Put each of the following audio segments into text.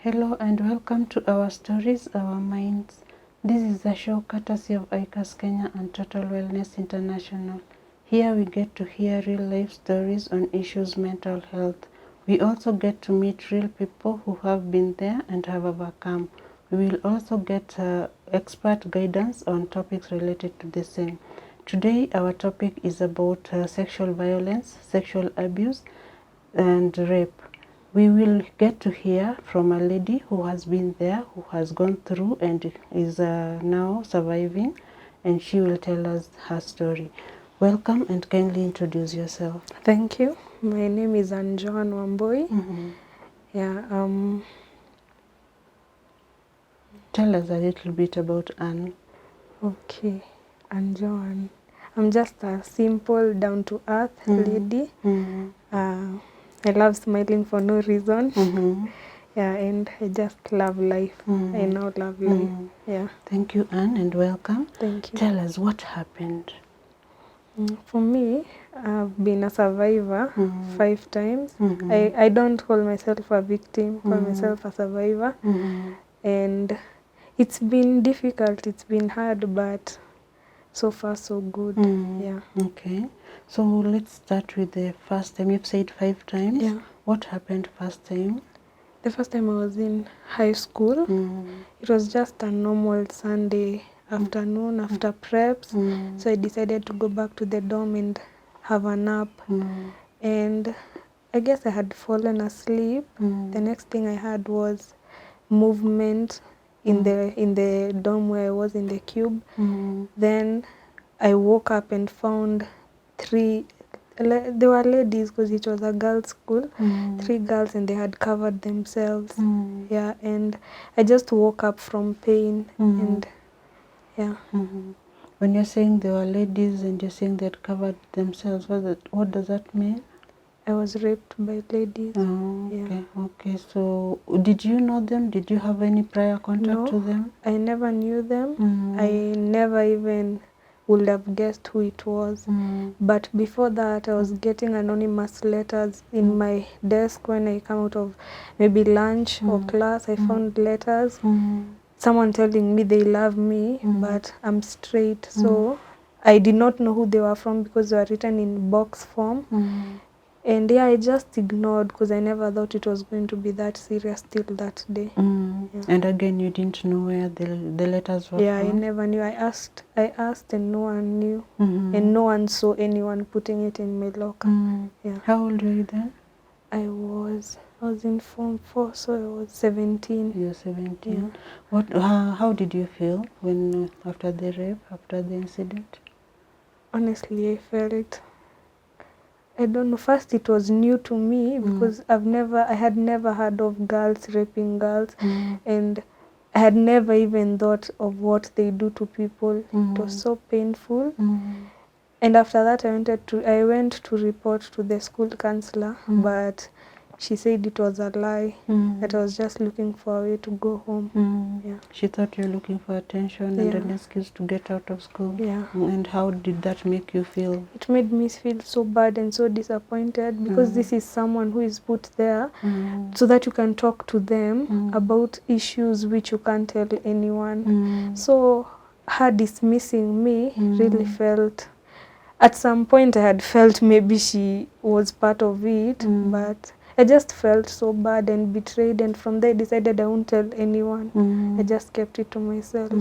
Hello and welcome to our stories, our minds. This is a show courtesy of ICAS Kenya and Total Wellness International. Here we get to hear real life stories on issues mental health. We also get to meet real people who have been there and have overcome. We will also get expert guidance on topics related to the same. Today our topic is about sexual violence, sexual abuse and rape. We will get to hear from a lady who has been there, who has gone through and is now surviving, and she will tell us her story. Welcome and kindly introduce yourself. Thank you. My name is Anjoan Wambui. Yeah. Tell us a little bit about Anne. Okay. Anjoan. I'm just a simple, down-to-earth lady. I love smiling for no reason. Yeah, and I just love life. I now love life. Yeah. Thank you, Anne, and welcome. Thank you. Tell us what happened. For me, I've been a survivor 5 times. I don't call myself a victim, call myself a survivor. And it's been difficult, it's been hard, but so far so good. Yeah. Okay. So let's start with the first time. You've said 5 times. Yeah. What happened first time? The first time I was in high school, it was just a normal Sunday afternoon after preps. So I decided to go back to the dorm and have a nap. And I guess I had fallen asleep. The next thing I had was movement in the dorm where I was in the cube. Then I woke up and found they were ladies because it was a girls' school. 3 girls, and they had covered themselves. Yeah, and I just woke up from pain and yeah. When you're saying they were ladies and you're saying they had covered themselves, what does that mean? I was raped by ladies. Oh, okay, Yeah. okay. So did you know them? Did you have any prior contact to them? I never knew them. I never even would have guessed who it was. But before that, I was getting anonymous letters in my desk when I come out of maybe lunch or class. I found letters, someone telling me they love me, but I'm straight. So I did not know who they were from because they were written in box form. And yeah, I just ignored because I never thought it was going to be that serious till that day. Yeah. And again, you didn't know where the letters were from? Yeah, I never knew. I asked and no one knew. And no one saw anyone putting it in my locker. Yeah. How old were you then? I was in Form 4, so I was 17. You were 17. Yeah. How did you feel when after the rape, after the incident? Honestly, I felt, I don't know, first it was new to me because I had never heard of girls raping girls, and I had never even thought of what they do to people. It was so painful. And after that I went to report to the school counselor, but she said it was a lie, that I was just looking for a way to go home. Yeah. She thought you were looking for attention and an excuse to get out of school. Yeah. And how did that make you feel? It made me feel so bad and so disappointed because this is someone who is put there so that you can talk to them about issues which you can't tell anyone. So her dismissing me really felt, at some point I had felt maybe she was part of it, but I just felt so bad and betrayed, and from there I decided I won't tell anyone. I just kept it to myself.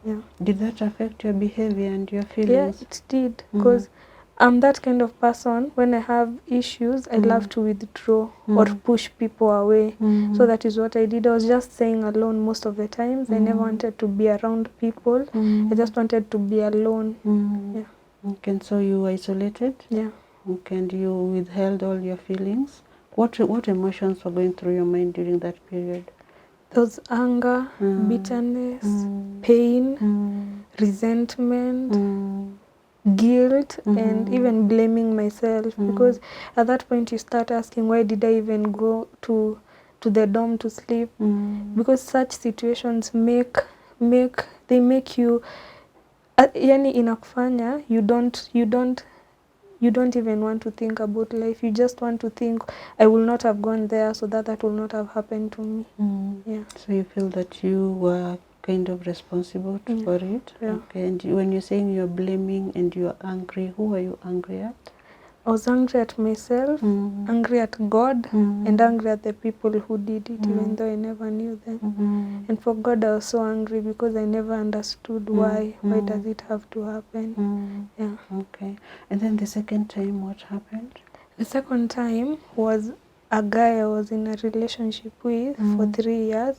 Yeah. Did that affect your behavior and your feelings? Yeah, it did, because I'm that kind of person. When I have issues, I love to withdraw or push people away. So that is what I did. I was just staying alone most of the times. I never wanted to be around people. I just wanted to be alone. Yeah. Okay, so you isolated? Yeah. Okay, and you withheld all your feelings? What emotions were going through your mind during that period? There was anger, bitterness, pain, resentment, guilt, and even blaming myself, because at that point you start asking, why did I even go to the dorm to sleep? Because such situations make you yani inakufanya you don't you don't even want to think about life. You just want to think, I will not have gone there so that that will not have happened to me. Yeah. So you feel that you were kind of responsible for it? Yeah. Okay. And when you're saying you're blaming and you're angry, who are you angry at? I was angry at myself, angry at God, and angry at the people who did it, even though I never knew them. And for God, I was so angry because I never understood why. Why does it have to happen? Yeah. Okay. And then the second time, what happened? The second time was a guy I was in a relationship with for 3 years.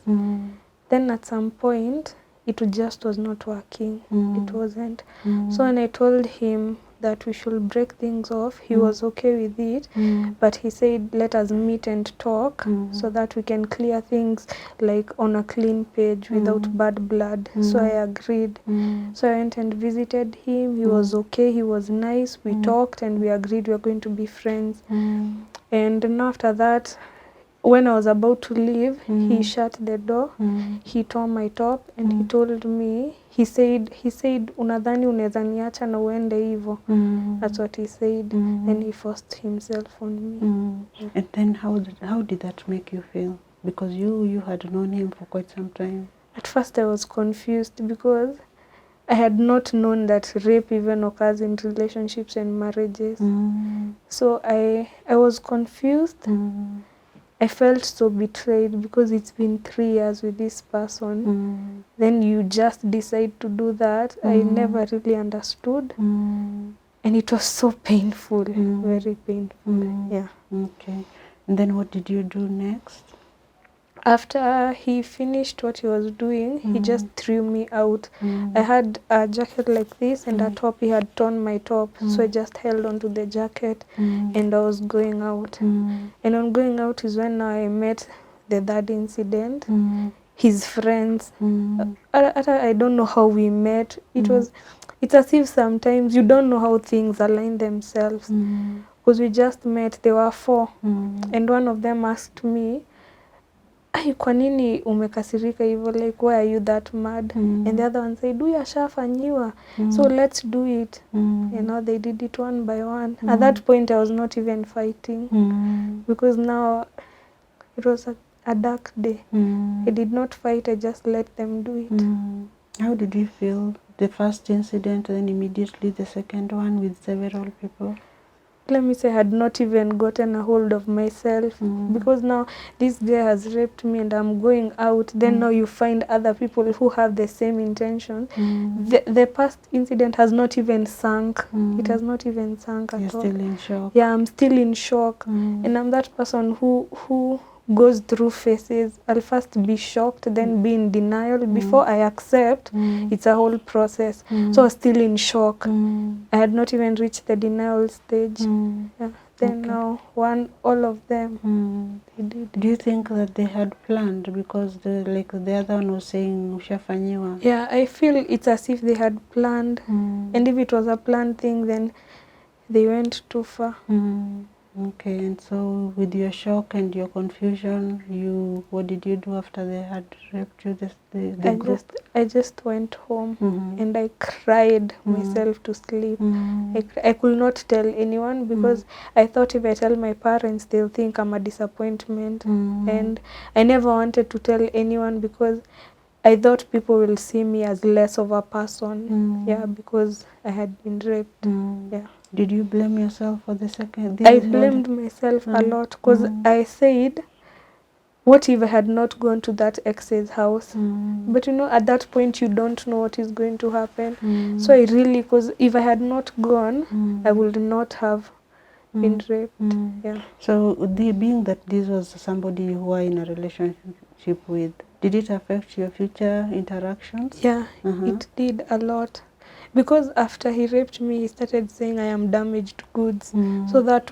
Then at some point, it just was not working. It wasn't. So when I told him that we should break things off, he was okay with it, but he said, let us meet and talk so that we can clear things like on a clean page without bad blood. So I agreed. So I went and visited him. He was okay. He was nice. We talked and we agreed we were going to be friends. And then after that, when I was about to leave, he shut the door. He tore my top and he told me, he said, unadhani unaweza niacha na uende hivyo. That's what he said. And he forced himself on me. And then how did that make you feel? Because you had known him for quite some time. At first I was confused because I had not known that rape even occurs in relationships and marriages. So I was confused. I felt so betrayed because it's been 3 years with this person. Then you just decide to do that. I never really understood. And it was so painful, very painful. Yeah. Okay. And then what did you do next? After he finished what he was doing, he just threw me out. I had a jacket like this and a top. He had torn my top. So I just held onto the jacket and I was going out. And on going out is when I met the third incident. His friends. I don't know how we met. It's as if sometimes you don't know how things align themselves. Because we just met, there were 4. And one of them asked me, ai, kwa nini umekasirika hivyo, like why are you that mad? And the other one said, huyu ashafanyiwa, so let's do it. You know, they did it one by one. At that point I was not even fighting because now it was a dark day. I did not fight, I just let them do it. How did you feel the first incident, then immediately the second one with several people? Let me say I had not even gotten a hold of myself because now this guy has raped me and I'm going out. Then now you find other people who have the same intention. The past incident has not even sunk. It has not even sunk at all. You're still in shock. Yeah, I'm still in shock. And I'm that person who goes through phases. I'll first be shocked, then be in denial. Before I accept, it's a whole process. So I was still in shock. I had not even reached the denial stage. Yeah. Then now, all of them, they did. Do you think that they had planned? Because the other one was saying, ushafanyiwa. Yeah, I feel it's as if they had planned. And if it was a planned thing, then they went too far. Okay, and so with your shock and your confusion, what did you do after they had raped you, the group? I just went home and I cried myself to sleep. I could not tell anyone because I thought if I tell my parents, they'll think I'm a disappointment. And I never wanted to tell anyone because I thought people will see me as less of a person. Yeah, because I had been raped. Yeah. Did you blame yourself for the second? I blamed myself a lot because I said, what if I had not gone to that ex's house? But you know, at that point, you don't know what is going to happen. So I really, because if I had not gone, I would not have been raped. Yeah. So being that this was somebody you were in a relationship with, did it affect your future interactions? Yeah, it did a lot. Because after he raped me, he started saying I am damaged goods. So that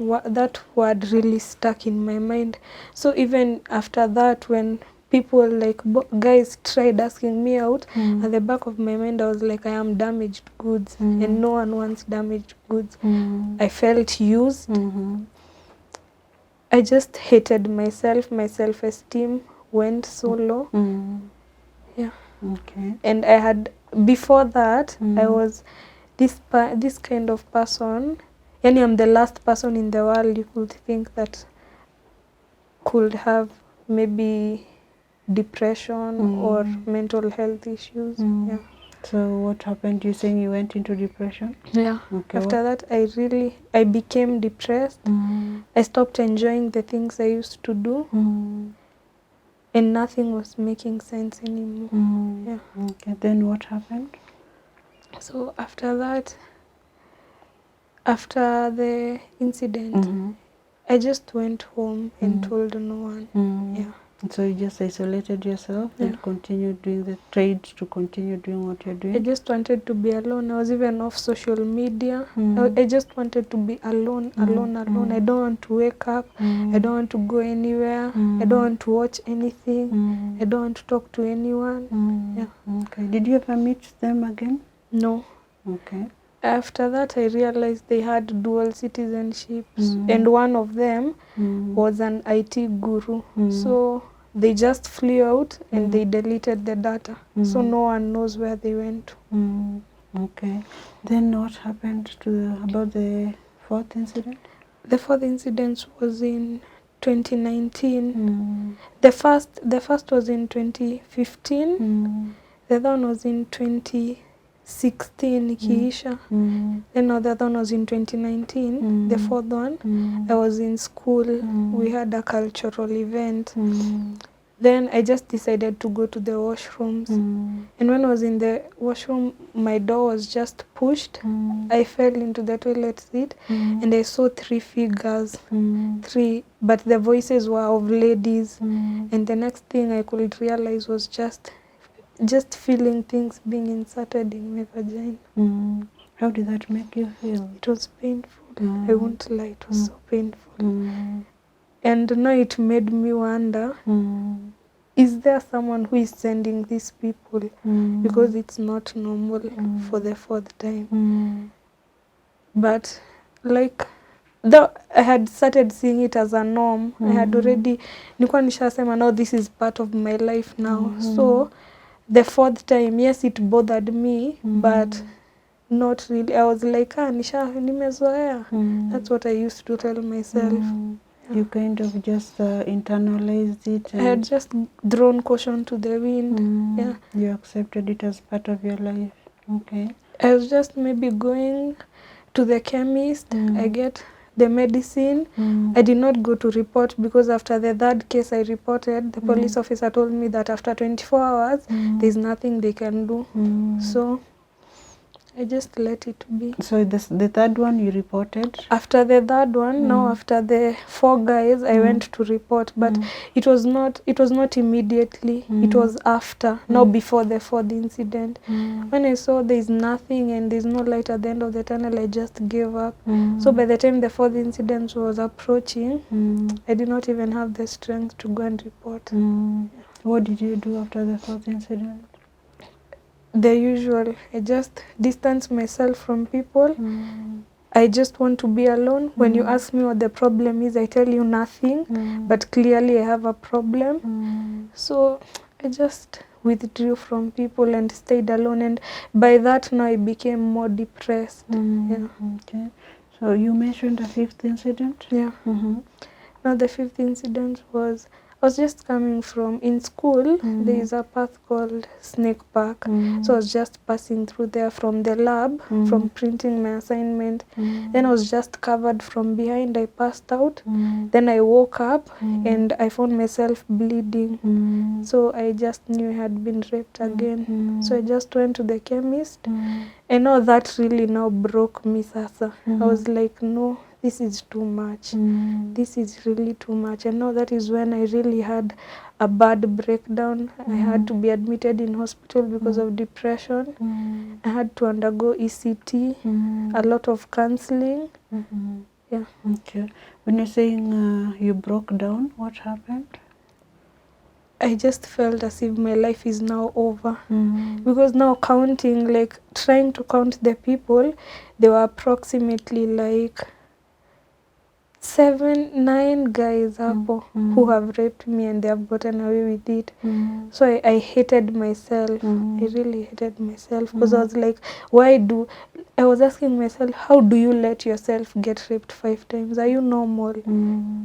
word really stuck in my mind. So even after that, when people like guys tried asking me out, at the back of my mind I was like, I am damaged goods. And no one wants damaged goods. I felt used. I just hated myself. My self-esteem went so low. Yeah. Okay. And I had, before that, I was this kind of person. yani I'm the last person in the world you could think that could have maybe depression or mental health issues. Yeah. So what happened? You saying you went into depression? Yeah. Okay. After that, I became depressed. I stopped enjoying the things I used to do, and nothing was making sense anymore. Yeah. Okay. Then what happened? So after that, after the incident, I just went home and told no one. Yeah. So you just isolated yourself and continued doing the trade to continue doing what you're doing? I just wanted to be alone. I was even off social media. I just wanted to be alone. I don't want to wake up. I don't want to go anywhere. I don't want to watch anything. I don't want to talk to anyone. Yeah. Okay. Did you ever meet them again? No. Okay. After that, I realized they had dual citizenships, and one of them was an IT guru. So they just flew out and they deleted the data. So no one knows where they went to. Okay. Then what happened about the fourth incident? The fourth incident was in 2019. The first was in 2015. The other one was in 2016 ikiisha. Then the other one was in 2019. The fourth one, I was in school. We had a cultural event. Then I just decided to go to the washrooms. And when I was in the washroom, my door was just pushed. I fell into the toilet seat and I saw 3 figures. 3, but the voices were of ladies. And the next thing I could realize was just feeling things being inserted in my vagina. How did that make you feel? It was painful. I won't lie, it was so painful. And now it made me wonder, is there someone who is sending these people? Because it's not normal for the fourth time. But like, though I had started seeing it as a norm, I had already, nilikuwa nishasema now this is part of my life now. So the fourth time, yes, it bothered me, but not really. I was like, nimezoea. That's what I used to tell myself. You kind of just internalized it. I had just thrown caution to the wind. Yeah. You accepted it as part of your life. Okay. I was just maybe going to the chemist. I get the medicine. I did not go to report because after the third case I reported, the police officer told me that after 24 hours, there's nothing they can do. So I just let it be. So the third one you reported? After the third one, now after the 4 guys, I went to report, but it was not immediately. It was after, not before the fourth incident. When I saw there's nothing and there's no light at the end of the tunnel, I just gave up. So by the time the fourth incident was approaching, I did not even have the strength to go and report. What did you do after the fourth incident? The usual. I just distance myself from people. I just want to be alone. When you ask me what the problem is, I tell you nothing, but clearly I have a problem. So I just withdrew from people and stayed alone, and by that now I became more depressed. Yeah. Okay. So you mentioned a fifth incident? Yeah. Now the fifth incident was, I was just coming from, in school, there is a path called Snake Park. So I was just passing through there from the lab, from printing my assignment. Then I was just covered from behind. I passed out. Then I woke up and I found myself bleeding. So I just knew I had been raped again. So I just went to the chemist. And now that really now broke me, Sasa. I was like, no, this is too much. This is really too much. And now that is when I really had a bad breakdown. I had to be admitted in hospital because of depression. I had to undergo ECT, a lot of counseling. Yeah. Okay. When you're saying you broke down, what happened? I just felt as if my life is now over. Because now counting, like trying to count the people, there were approximately like 7, 9 guys hapo who have raped me and they have gotten away with it. So I hated myself. I really hated myself because I was like, I was asking myself, how do you let yourself get raped 5 times? Are you normal?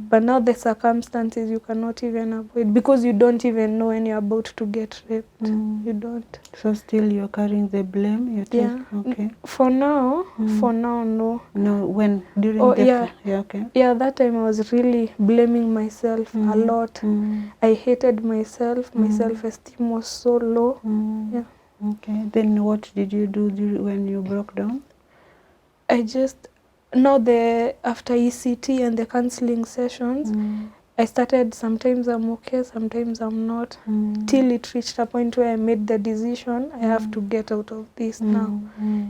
But now the circumstances you cannot even avoid because you don't even know when you're about to get raped. You don't. So still you're carrying the blame? Yeah. Okay. For now, no. No, when? During Oh, the... yeah. Yeah, okay. Yeah, that time I was really blaming myself a lot. I hated myself. My self-esteem was so low. Yeah. Okay. Then what did you do when you broke down? I just, after ECT and the counseling sessions, I started, sometimes I'm okay, sometimes I'm not, till it reached a point where I made the decision, I have to get out of this now.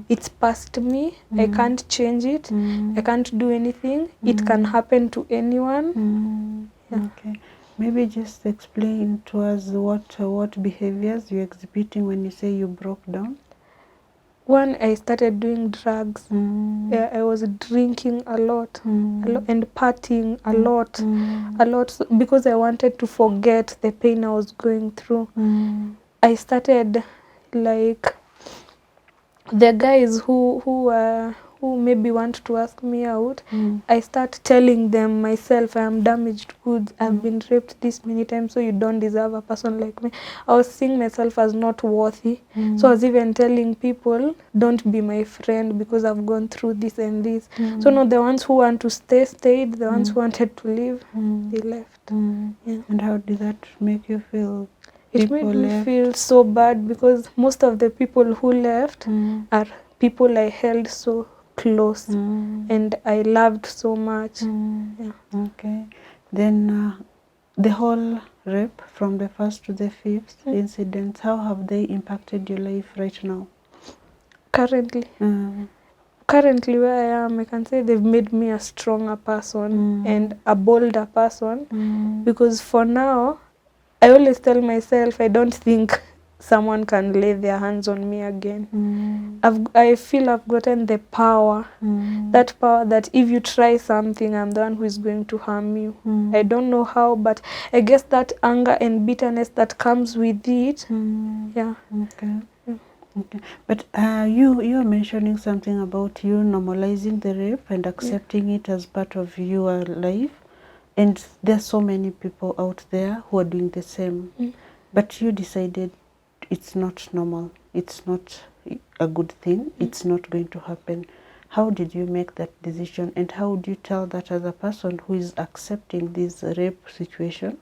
It's past me, I can't change it, I can't do anything, it can happen to anyone. Yeah. Okay. Maybe just explain to us what behaviors you're exhibiting when you say you broke down. One, I started doing drugs. Yeah, I was drinking a lot and partying a lot because I wanted to forget the pain I was going through. I started, like, the guys who maybe want to ask me out, I start telling them myself, I am damaged goods, I've been raped this many times, so you don't deserve a person like me. I was seeing myself as not worthy. So I was even telling people, don't be my friend because I've gone through this and this. So now the ones who want to stayed, the ones who wanted to leave, they left. Yeah. And how did that make you feel? It made me feel so bad because most of the people who left are people I held so close and I loved so much. Yeah. Okay. Then the whole rape from the first to the fifth incidents, how have they impacted your life right now? Currently where I am, I can say they've made me a stronger person and a bolder person because for now, I always tell myself I don't think someone can lay their hands on me again. I feel I've gotten the power, that power that if you try something, I'm the one who is going to harm you. I don't know how, but I guess that anger and bitterness that comes with it, yeah. Okay. Okay. But you are mentioning something about you normalizing the rape and accepting it as part of your life. And there's so many people out there who are doing the same. But you decided it's not normal. It's not a good thing. It's not going to happen. How did you make that decision? And how would you tell that as a person who is accepting this rape situation,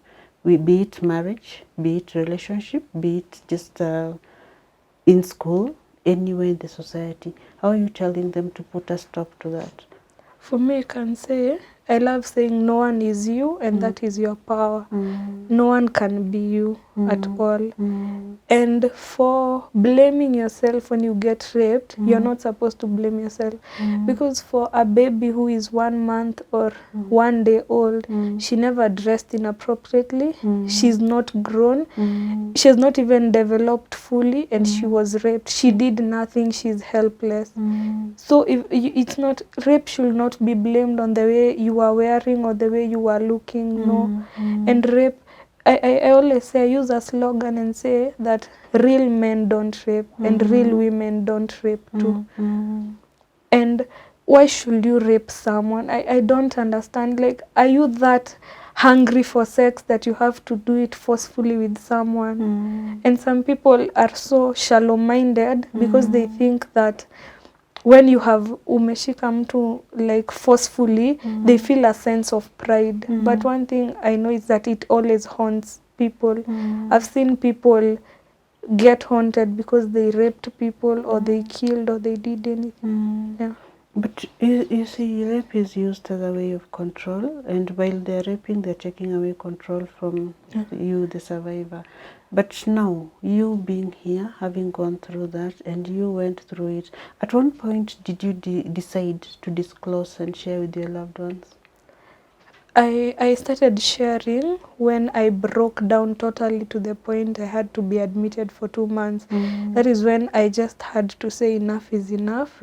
be it marriage, be it relationship, be it just in school, anywhere in the society? How are you telling them to put a stop to that? For me, I can say, I love saying no one is you and that is your power. No one can be you at all. And for blaming yourself when you get raped, you're not supposed to blame yourself. Because for a baby who is 1 month or 1 day old, she never dressed inappropriately. She's not grown. She has not even developed fully and she was raped. She did nothing. She's helpless. So it's not, rape should not be blamed on the way you are wearing or the way you are looking, no. And rape, I always say, I use a slogan and say that real men don't rape and real women don't rape too. And why should you rape someone? I don't understand. Like, are you that hungry for sex that you have to do it forcefully with someone? And some people are so shallow-minded because they think that when you have umeshika mtu like forcefully, they feel a sense of pride. But one thing I know is that it always haunts people. I've seen people get haunted because they raped people or they killed or they did anything. Yeah. But you see, rape is used as a way of control, and while they're raping, they're taking away control from you, the survivor. But now, you being here, having gone through that, and you went through it, at one point, did you decide to disclose and share with your loved ones? I started sharing when I broke down totally to the point I had to be admitted for 2 months. That is when I just had to say enough is enough.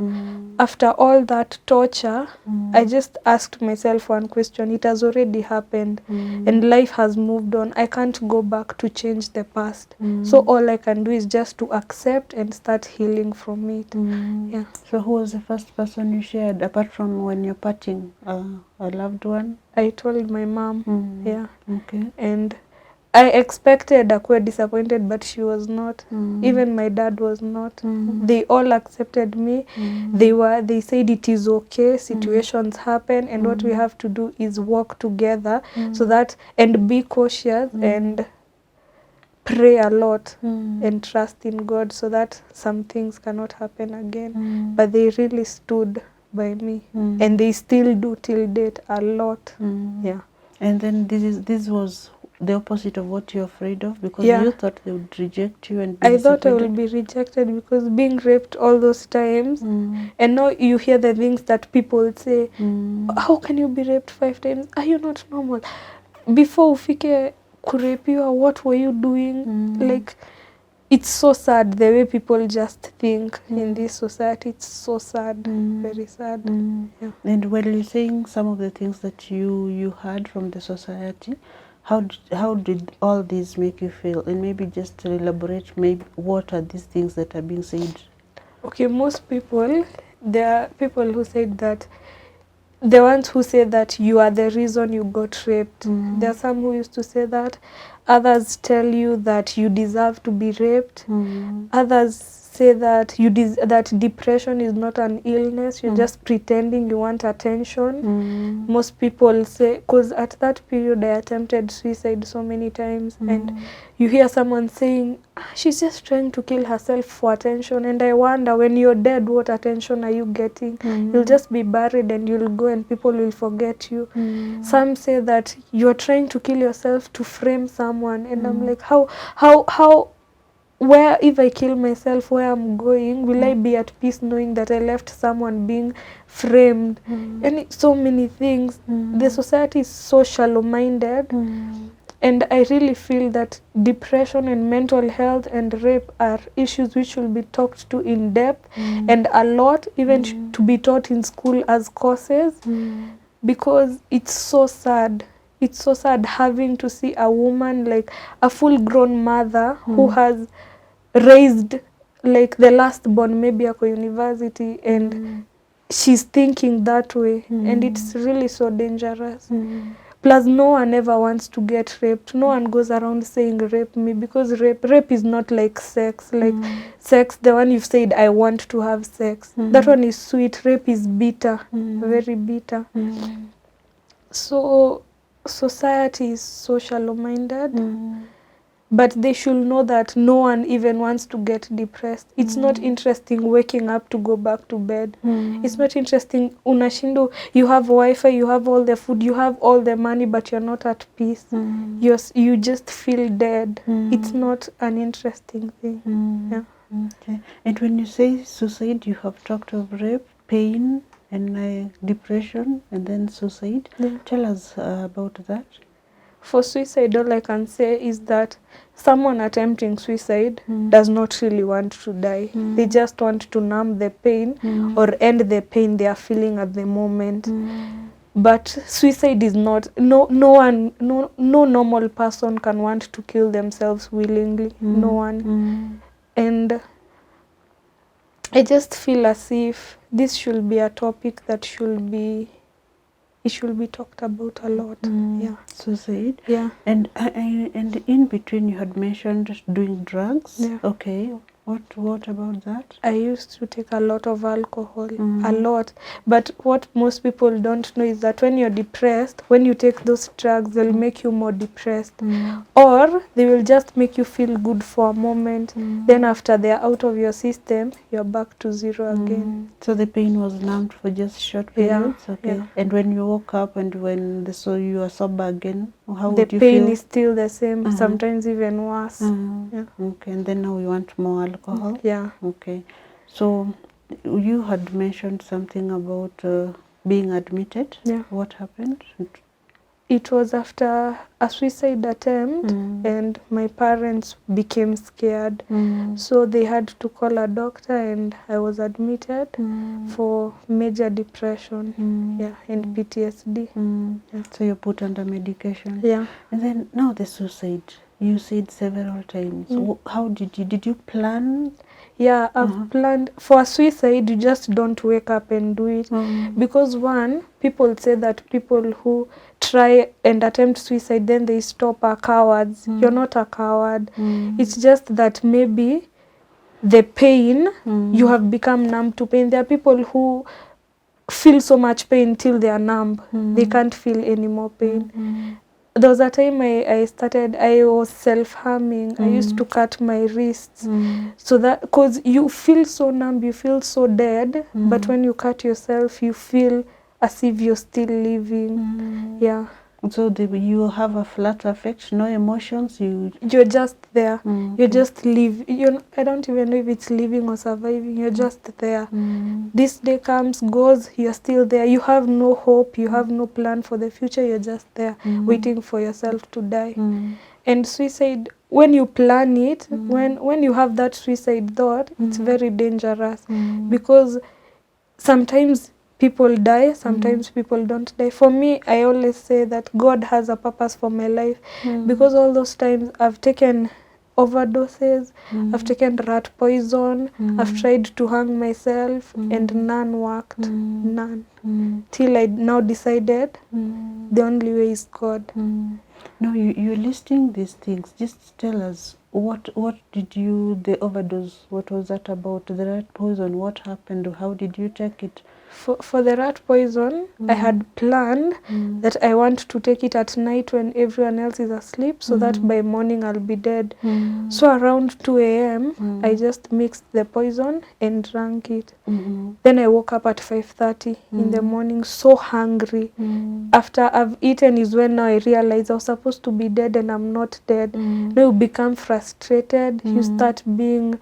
After all that torture, I just asked myself one question. It has already happened and life has moved on. I can't go back to change the past. So all I can do is just to accept and start healing from it. Yeah. So who was the first person you shared, apart from when you're parting a loved one? I told my mom. Yeah. Okay. And I expected Akwe disappointed, but she was not. Even my dad was not. They all accepted me. They said it is okay, situations happen, and what we have to do is work together so that, and be cautious and pray a lot and trust in God so that some things cannot happen again. But they really stood by me, and they still do till date a lot. Yeah. And then this was the opposite of what you're afraid of, because Yeah. you thought they would reject you and be I thought I disappointed. would be rejected because being raped all those times, and now you hear the things that people say, how can you be raped 5 times? Are you not normal? Before ufike kurepiwa, what were you doing? Like, it's so sad the way people just think in this society. It's so sad, very sad. Yeah. And when you're saying some of the things that you heard from the society, how did all these make you feel? And maybe just to elaborate, maybe what are these things that are being said? Okay, most people, there are people who said that, the ones who say that you are the reason you got raped. There are some who used to say that. Others tell you that you deserve to be raped. Others say that that depression is not an illness. You're just pretending you want attention. Most people say, because at that period I attempted suicide so many times, and you hear someone saying, she's just trying to kill herself for attention. And I wonder, when you're dead, what attention are you getting? You'll just be buried and you'll go and people will forget you. Some say that you're trying to kill yourself to frame someone. And I'm like, how, where, if I kill myself, where I'm going, will I be at peace knowing that I left someone being framed? And so many things. The society is so shallow-minded. And I really feel that depression and mental health and rape are issues which will be talked to in depth and a lot, even to be taught in school as courses, because it's so sad. It's so sad having to see a woman, like a full-grown mother who has raised like the last born, maybe at university, and she's thinking that way. And it's really so dangerous. Plus, no one ever wants to get raped. No one goes around saying rape me, because rape is not like sex. Like sex, the one you've said, I want to have sex. That one is sweet. Rape is bitter, very bitter. So society is so shallow-minded. But they should know that no one even wants to get depressed. It's not interesting waking up to go back to bed. It's not interesting. Unashindo, you have Wi-Fi, you have all the food, you have all the money, but you're not at peace. You just feel dead. It's not an interesting thing. Yeah. Okay. And when you say suicide, you have talked of rape, pain, and depression, and then suicide. Yeah. Tell us about that. For suicide, all I can say is that someone attempting suicide does not really want to die. They just want to numb the pain or end the pain they are feeling at the moment. But suicide is not, no normal person can want to kill themselves willingly. No one. And I just feel as if this should be a topic that should be talked about a lot. Yeah. Suicide. Yeah. And in between you had mentioned doing drugs. Yeah. Okay. What about that? I used to take a lot of alcohol, a lot. But what most people don't know is that when you're depressed, when you take those drugs, they'll make you more depressed. Or they will just make you feel good for a moment. Then after they're out of your system, you're back to zero again. So the pain was numbed for just short periods? Okay. Yeah. And when you woke up and when you are sober again, how The would you pain feel? is still the same, sometimes even worse. Yeah. Okay, and then now you want more alcohol? Yeah. Okay. So you had mentioned something about being admitted. Yeah. What happened? It was after a suicide attempt, and my parents became scared. So they had to call a doctor, and I was admitted for major depression, yeah, and PTSD. Yeah. So you're put under medication. Yeah. And then now the suicide. You said several times. How did you plan? Yeah, I've planned for a suicide. You just don't wake up and do it, because one, people say that people who try and attempt suicide then they stop are cowards. You're not a coward. It's just that maybe the pain, you have become numb to pain. There are people who feel so much pain till they are numb. They can't feel any more pain. There was a time I was self-harming. I used to cut my wrists. So that, because you feel so numb, you feel so dead, but when you cut yourself, you feel as if you're still living. Yeah. So you have a flat affect, no emotions. You're just there. You're just live. I don't even know if it's living or surviving. You're just there. This day comes, goes. You're still there. You have no hope. You have no plan for the future. You're just there, waiting for yourself to die. And suicide, when you plan it, when you have that suicide thought, it's very dangerous, because sometimes people die, sometimes people don't die. For me, I always say that God has a purpose for my life, because all those times I've taken overdoses, I've taken rat poison, I've tried to hang myself, and none worked, none. Till I now decided the only way is God. No, you're listing these things. Just tell us, what did you, the overdose, what was that about? The rat poison, what happened? How did you take it? For the rat poison, I had planned that I want to take it at night when everyone else is asleep, so that by morning I'll be dead. So around 2 a.m., I just mixed the poison and drank it. Then I woke up at 5:30 in the morning, so hungry. After I've eaten is when now I realize I was supposed to be dead and I'm not dead. Now you become frustrated, you start being,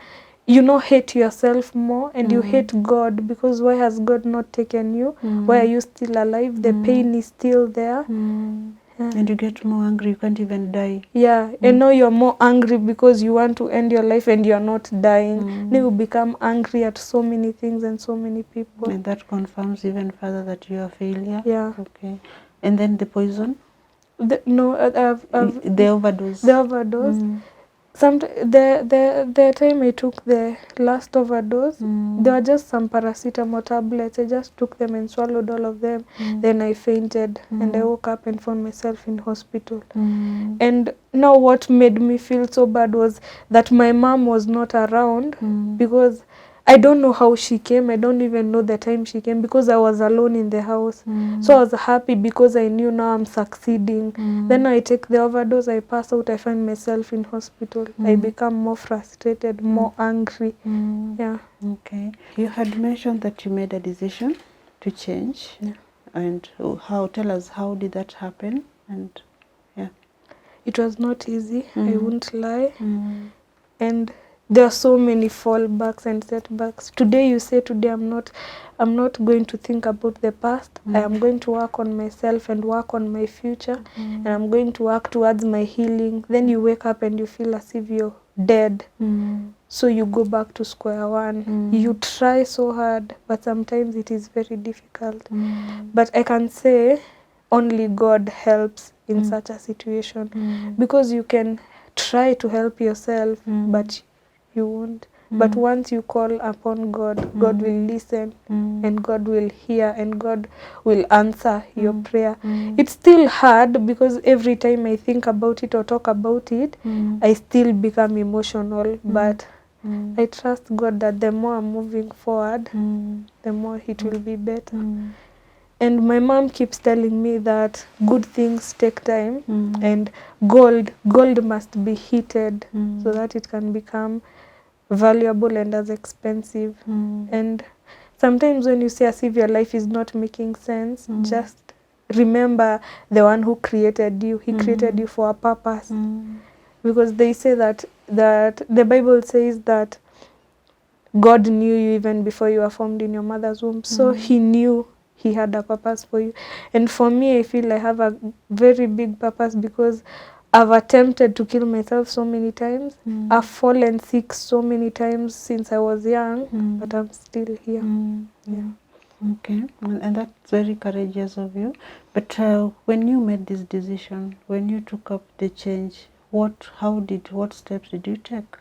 hate yourself more, and you hate God, because why has God not taken you? Why are you still alive? The pain is still there. Yeah. And you get more angry, you can't even die. Yeah, and now you're more angry because you want to end your life and you're not dying. Now you become angry at so many things and so many people. And that confirms even further that you're a failure? Yeah. Okay. And then the poison? The overdose. The overdose. The time I took the last overdose, there were just some paracetamol tablets. I just took them and swallowed all of them. Then I fainted, and I woke up and found myself in hospital. And now what made me feel so bad was that my mom was not around, because I don't know how she came. I don't even know the time she came, because I was alone in the house. So I was happy because I knew now I'm succeeding. Then I take the overdose, I pass out, I find myself in hospital. I become more frustrated, more angry. Yeah. Okay. You had mentioned that you made a decision to change. Yeah. And tell us, how did that happen? And yeah. It was not easy, I won't lie. And there are so many fallbacks and setbacks. Today you say, today I'm not going to think about the past. I am going to work on myself and work on my future. And I'm going to work towards my healing. Then you wake up and you feel as if you're dead. So you go back to square one. You try so hard, but sometimes it is very difficult. But I can say only God helps in such a situation. Because you can try to help yourself, but you won't. But once you call upon God, God will listen, and God will hear, and God will answer your prayer. It's still hard, because every time I think about it or talk about it, I still become emotional. But I trust God that the more I'm moving forward, the more it will be better. And my mom keeps telling me that good things take time, and gold must be heated so that it can become valuable and as expensive. And sometimes when you say as if your life is not making sense, just remember the one who created you. He created you for a purpose. Because they say that the Bible says that God knew you even before you were formed in your mother's womb. So he knew he had a purpose for you. And for me, I feel I have a very big purpose because I've attempted to kill myself so many times. I've fallen sick so many times since I was young, but I'm still here. Yeah. Okay, and that's very courageous of you. But when you made this decision, when you took up the change, what steps did you take?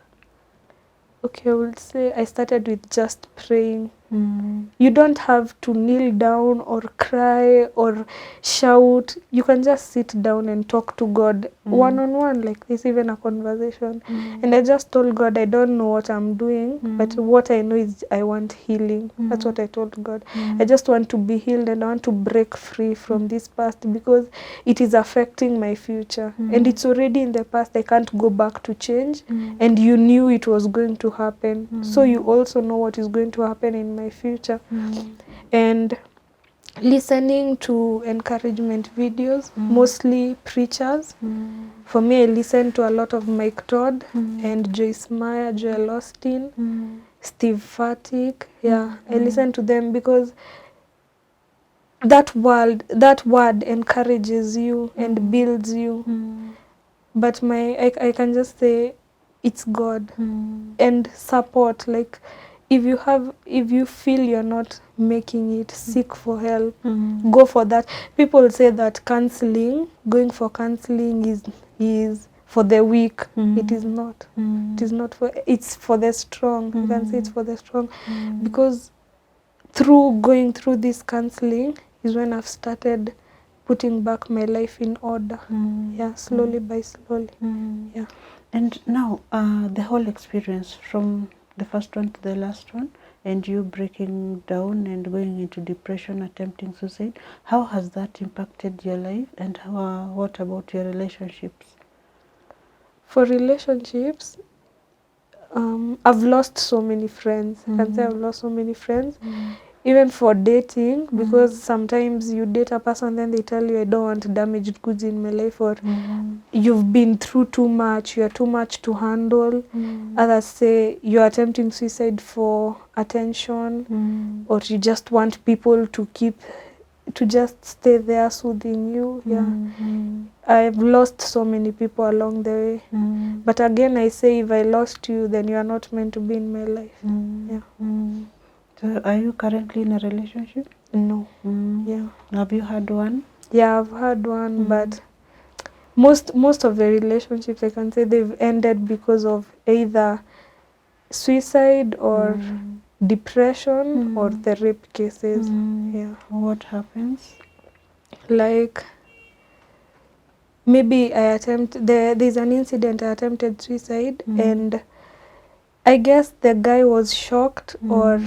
Okay, I would say I started with just praying. You don't have to kneel down or cry or shout. You can just sit down and talk to God one-on-one like this, even a conversation. And I just told God, I don't know what I'm doing, but what I know is I want healing. That's what I told God. I just want to be healed and I want to break free from this past because it is affecting my future. And it's already in the past. I can't go back to change. And you knew it was going to happen. So you also know what is going to happen in my future. And listening to encouragement videos, mostly preachers. For me, I listen to a lot of Mike Todd and Joyce Meyer, Joel Osteen, Steve Furtick. Yeah, I listen to them because that word encourages you and builds you. But I can just say it's God and support. Like if you feel you're not making it, seek for help. Go for that. People say that going for counseling is for the weak. It is not. It is not it's for the strong. You can say it's for the strong. Because through going through this counseling is when I've started putting back my life in order. Yeah, slowly by slowly. Yeah. And now, the whole experience from the first one to the last one, and you breaking down and going into depression, attempting suicide, how has that impacted your life, and what about your relationships? For relationships, I've lost so many friends. I can say I've lost so many friends. Even for dating, because sometimes you date a person, then they tell you, I don't want damaged goods in my life, or you've been through too much, you're too much to handle. Others say you're attempting suicide for attention, or you just want people to just stay there soothing you. Yeah. I've lost so many people along the way. But again, I say if I lost you, then you are not meant to be in my life. Yeah. So are you currently in a relationship? No. Yeah. Have you had one? Yeah, I've had one, but most of the relationships I can say they've ended because of either suicide or depression or the rape cases. Yeah. What happens? Like maybe there's an incident I attempted suicide and I guess the guy was shocked or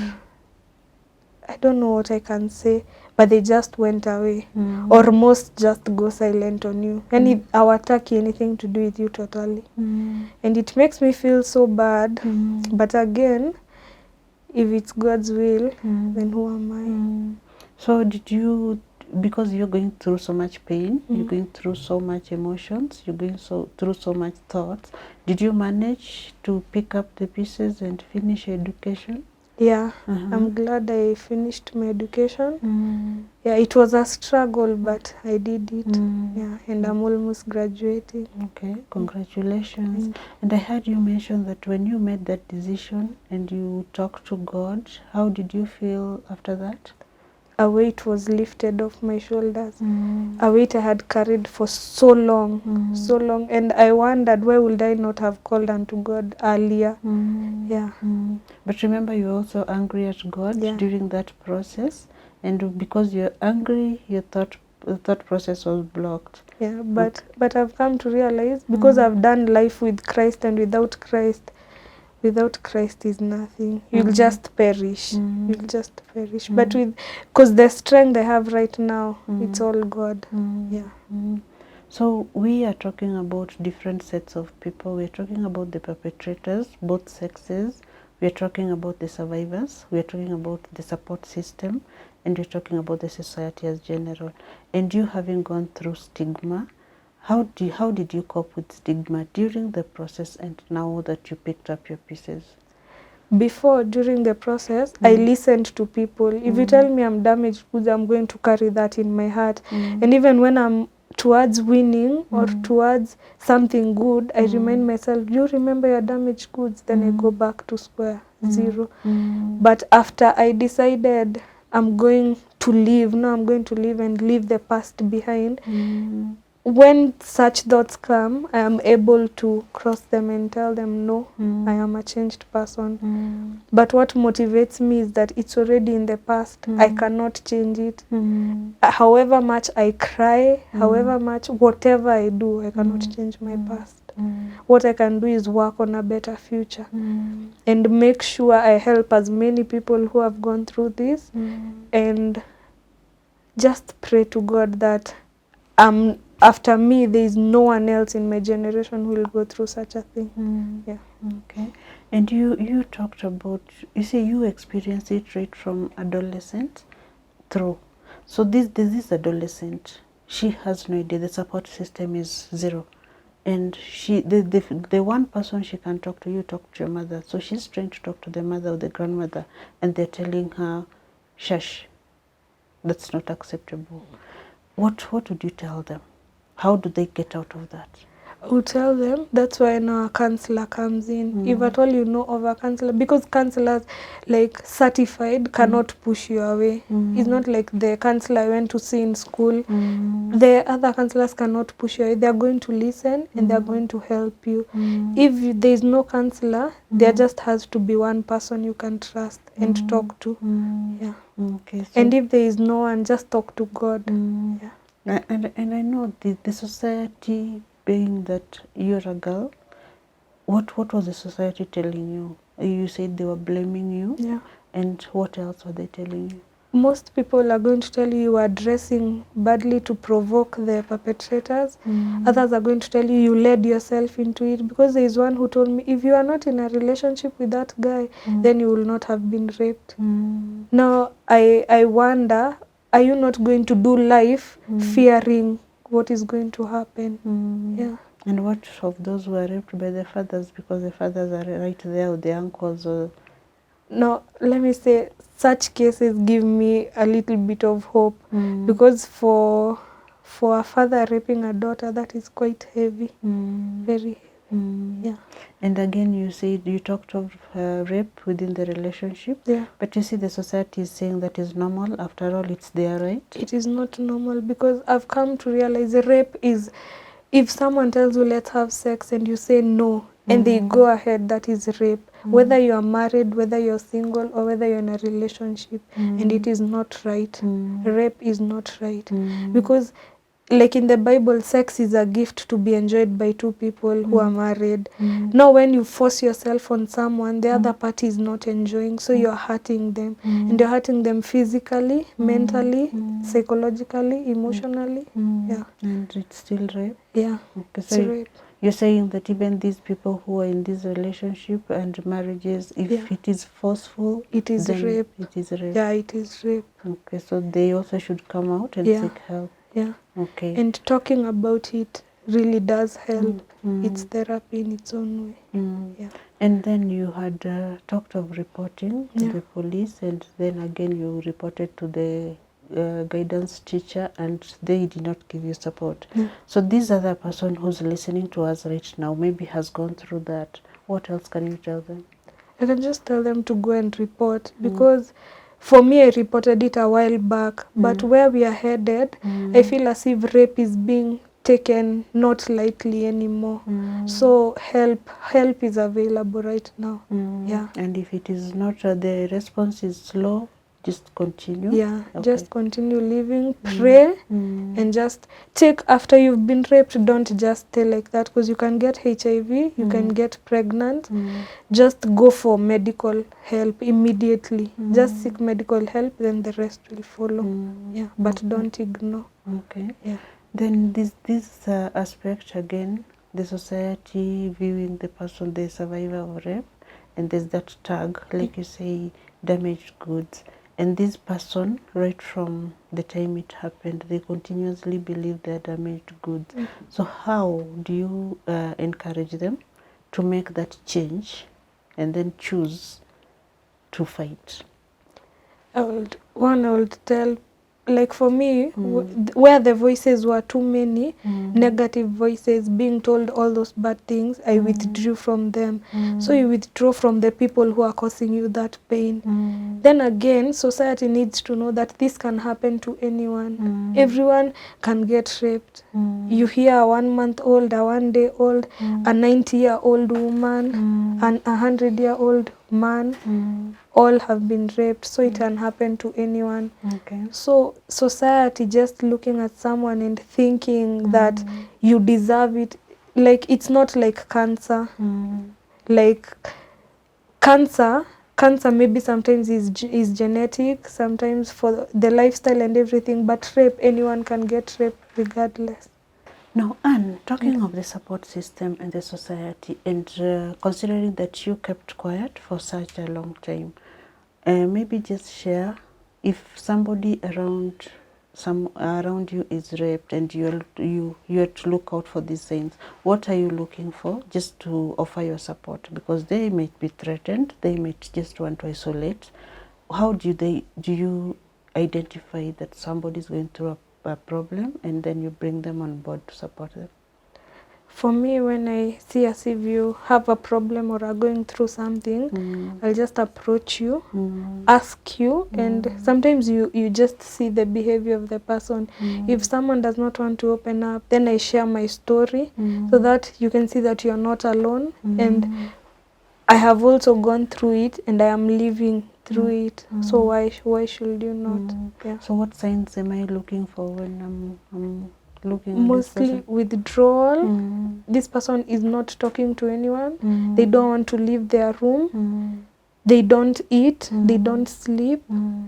I don't know what I can say, but they just went away. Or most just go silent on you. And hawataki anything to do with you totally. And it makes me feel so bad. But again, if it's God's will, then who am I? So did you, because you're going through so much pain, you're going through so much emotions, you're going through so much thoughts, did you manage to pick up the pieces and finish education? Yeah, I'm glad I finished my education. Yeah, it was a struggle, but I did it. Yeah, and I'm almost graduating. Okay, congratulations. And I heard you mention that when you made that decision and you talked to God, how did you feel after that? A weight was lifted off my shoulders. A weight I had carried for so long, and I wondered why would I not have called unto God earlier. Yeah. But remember, you're also angry at God during that process, and because you're angry, the thought process was blocked. Yeah, but I've come to realize because I've done life with Christ, and without Christ is nothing. You'll just perish. You'll just perish. But because the strength I have right now, it's all God. Yeah. So we are talking about different sets of people. We're talking about the perpetrators, both sexes. We're talking about the survivors. We're talking about the support system. And we're talking about the society as general. And you having gone through stigma, how did you cope with stigma during the process and now that you picked up your pieces? before, during the process, I listened to people. If you tell me I'm damaged goods, I'm going to carry that in my heart. And even when I'm towards winning or towards something good, I remind myself, do you remember your damaged goods? Then I go back to square zero. But after I decided I'm going to leave, no, I'm going to leave and leave the past behind, when such thoughts come, I am able to cross them and tell them, no, I am a changed person. But what motivates me is that it's already in the past. I cannot change it. However much I cry, however much, whatever I do, I cannot change my past. What I can do is work on a better future and make sure I help as many people who have gone through this, and just pray to God that after me, there is no one else in my generation who will go through such a thing. Yeah. Okay. And you talked about, you say you experienced it right from adolescent through. So this adolescent, she has no idea. The support system is zero. And the one person she can talk to, you talk to your mother. So she's trying to talk to the mother or the grandmother, and they're telling her, shush, that's not acceptable. What would you tell them? How do they get out of that? I will tell them, that's why now a counselor comes in. If at all you know of a counselor, because counselors, like certified, cannot push you away. It's not like the counselor I went to see in school. The other counselors cannot push you away. They are going to listen and they are going to help you. If there is no counselor, there just has to be one person you can trust and talk to. Yeah. Okay. So And if there is no one, just talk to God. Yeah. And I know the society, being that you're a girl, what was the society telling you? You said they were blaming you. Yeah. And what else were they telling you? Most people are going to tell you are dressing badly to provoke the perpetrators. Others are going to tell you you led yourself into it, because there is one who told me, if you are not in a relationship with that guy, then you will not have been raped. Now, I wonder, are you not going to do life fearing what is going to happen? Yeah. And what of those who are raped by the fathers, because the fathers are right there, or the uncles? Or No, let me say, such cases give me a little bit of hope, because for a father raping a daughter, that is quite heavy, very heavy. Yeah. And again, you said you talked of rape within the relationship. Yeah. But you see, the society is saying that is normal. After all, it's their right. It is not normal, because I've come to realize rape is, if someone tells you let's have sex and you say no, and they go ahead, that is rape. Whether you are married, whether you're single, or whether you're in a relationship, and it is not right. Rape is not right. Because like in the Bible, sex is a gift to be enjoyed by two people who are married. Now, when you force yourself on someone, the other party is not enjoying, so you're hurting them. And you're hurting them physically, mentally, psychologically, emotionally. Yeah. And it's still rape. Yeah. Okay, It's so rape. you're saying that even these people who are in this relationship and marriages, if it is forceful, it is then rape. it is rape. Yeah, it is rape. Okay, so they also should come out and seek help. Yeah. Okay. And talking about it really does help. It's therapy in its own way. Yeah. And then you had talked of reporting to Yeah. the police, and then again you reported to the guidance teacher, and they did not give you support. So this other person who's listening to us right now maybe has gone through that. What else can you tell them? I can just tell them to go and report, because for me, I reported it a while back, but where we are headed, I feel as if rape is being taken not lightly anymore. So help is available right now. Yeah. And if it is not, the response is slow, just continue. Yeah, Okay. just continue living, pray, and just take, after you've been raped, don't just stay like that, because you can get HIV, you can get pregnant. Just go for medical help immediately. Just seek medical help, then the rest will follow. Yeah, but don't ignore. Okay. Yeah. Then this aspect again, the society viewing the person, the survivor of rape, and there's that tag, like you say, damaged goods. And this person, right from the time it happened, they continuously believe they're damaged goods. So how do you encourage them to make that change and then choose to fight? I would tell, like for me, where the voices were too many, negative voices being told all those bad things, I withdrew from them. So you withdraw from the people who are causing you that pain. Then again, society needs to know that this can happen to anyone. Everyone can get raped. You hear a 1 month old, a 1 day old, a 90-year-old woman, and a 100-year-old man, all have been raped. So it can happen to anyone. Okay. So society just looking at someone and thinking that you deserve it, like it's not like cancer. Like cancer maybe sometimes is genetic, sometimes for the lifestyle and everything, but rape, anyone can get raped regardless. Now, Anne, talking of the support system and the society, and considering that you kept quiet for such a long time, maybe just share, if somebody around you is raped and you have to look out for these signs, what are you looking for just to offer your support? Because they might be threatened, they might just want to isolate. How do you identify that somebody is going through a problem, and then you bring them on board to support them? For me, when I see as if you have a problem or are going through something, I'll just approach you, ask you, and sometimes you just see the behavior of the person. If someone does not want to open up, then I share my story so that you can see that you're not alone, and I have also gone through it and I am living through it. So why should you not? Yeah. So what signs am I looking for when I'm looking at Mostly this person? withdrawal. This person is not talking to anyone. They don't want to leave their room. They don't eat. They don't sleep.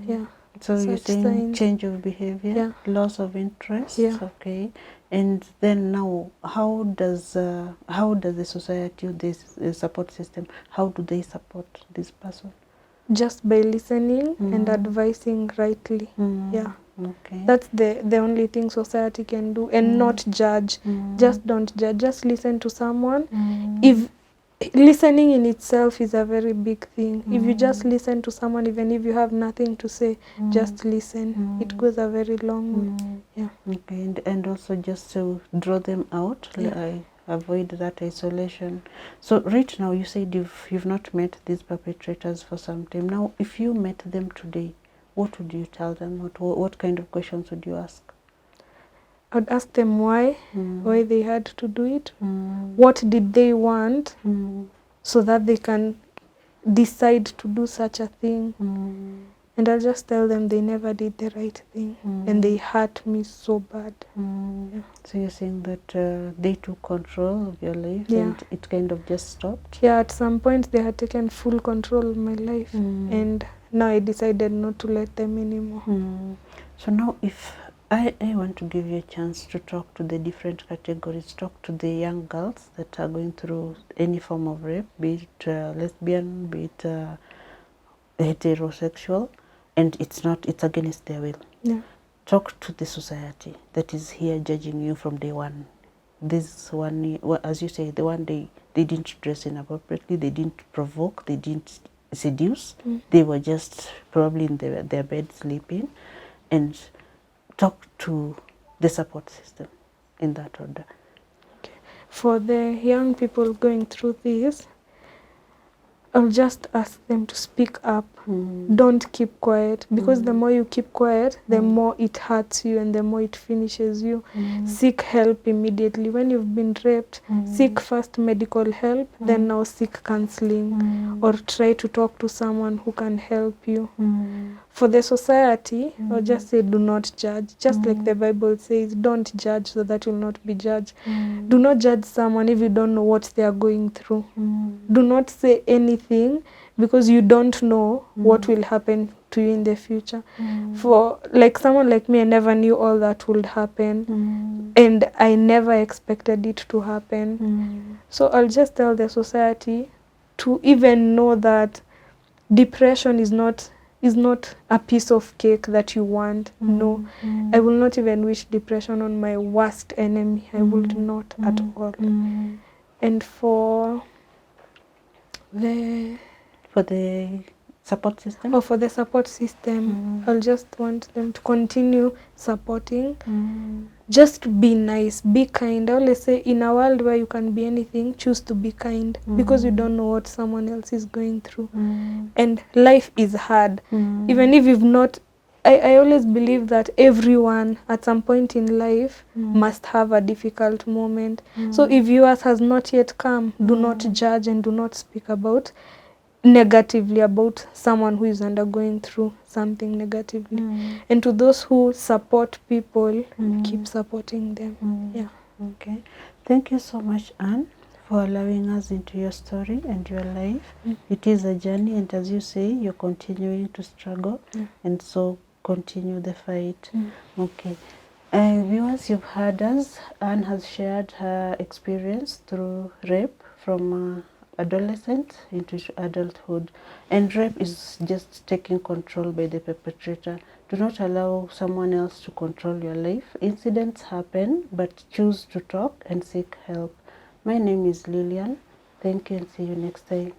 Yeah. So you're Such saying signs. change of behavior, Yeah. loss of interest. Yeah. Okay. And then now, how does the society, this support system, how do they support this person? Just by listening and advising rightly. Yeah. Okay. That's the only thing society can do, and not judge. Just don't judge. Just listen to someone. If listening in itself is a very big thing. If you just listen to someone, even if you have nothing to say, just listen. It goes a very long way. Yeah. Okay, and also just to draw them out, Yeah. avoid that isolation. So right now, you said you've not met these perpetrators for some time. Now, if you met them today, what would you tell them? What kind of questions would you ask? I would ask them why they had to do it. What did they want, so that they can decide to do such a thing. And I'll just tell them they never did the right thing, and they hurt me so bad. Yeah. So you're saying that they took control of your life, Yeah. and it kind of just stopped? Yeah, at some point they had taken full control of my life, and now I decided not to let them anymore. So now, if I want to give you a chance to talk to the different categories, talk to the young girls that are going through any form of rape, be it lesbian, be it heterosexual, and it's against their will. Yeah. Talk to the society that is here judging you from day one. This one, as you say, the one day they didn't dress inappropriately, they didn't provoke, they didn't seduce, they were just probably in their bed sleeping. And talk to the support system in that order. Okay. For the young people going through this, I'll just ask them to speak up. Don't keep quiet, because the more you keep quiet, the more it hurts you and the more it finishes you. Seek help immediately. When you've been raped, seek first medical help, then now seek counseling, or try to talk to someone who can help you. For the society, I'll just say do not judge. Just like the Bible says, don't judge so that you'll not be judged. Do not judge someone if you don't know what they are going through. Do not say anything, because you don't know what will happen to you in the future. For like someone like me, I never knew all that would happen, and I never expected it to happen. So I'll just tell the society to even know that depression is not a piece of cake that you want. No, I will not even wish depression on my worst enemy. I would not at all. And for the support system? Or for the support system, I'll just want them to continue supporting. Just be nice, be kind. I always say, in a world where you can be anything, choose to be kind, because you don't know what someone else is going through. And life is hard. Even if you've not, I always believe that everyone at some point in life must have a difficult moment. So if yours has not yet come, do not judge and do not speak about negatively about someone who is undergoing through something negatively. And to those who support people, keep supporting them. Yeah. Okay. Thank you so much, Anne, for allowing us into your story and your life. It is a journey, and as you say, you're continuing to struggle, and so continue the fight. Okay. Viewers, you've heard us. Anne has shared her experience through rape from adolescent into adulthood, and rape is just taking control by the perpetrator. Do not allow someone else to control your life. Incidents happen, but choose to talk and seek help. My name is Lillian. Thank you and see you next time.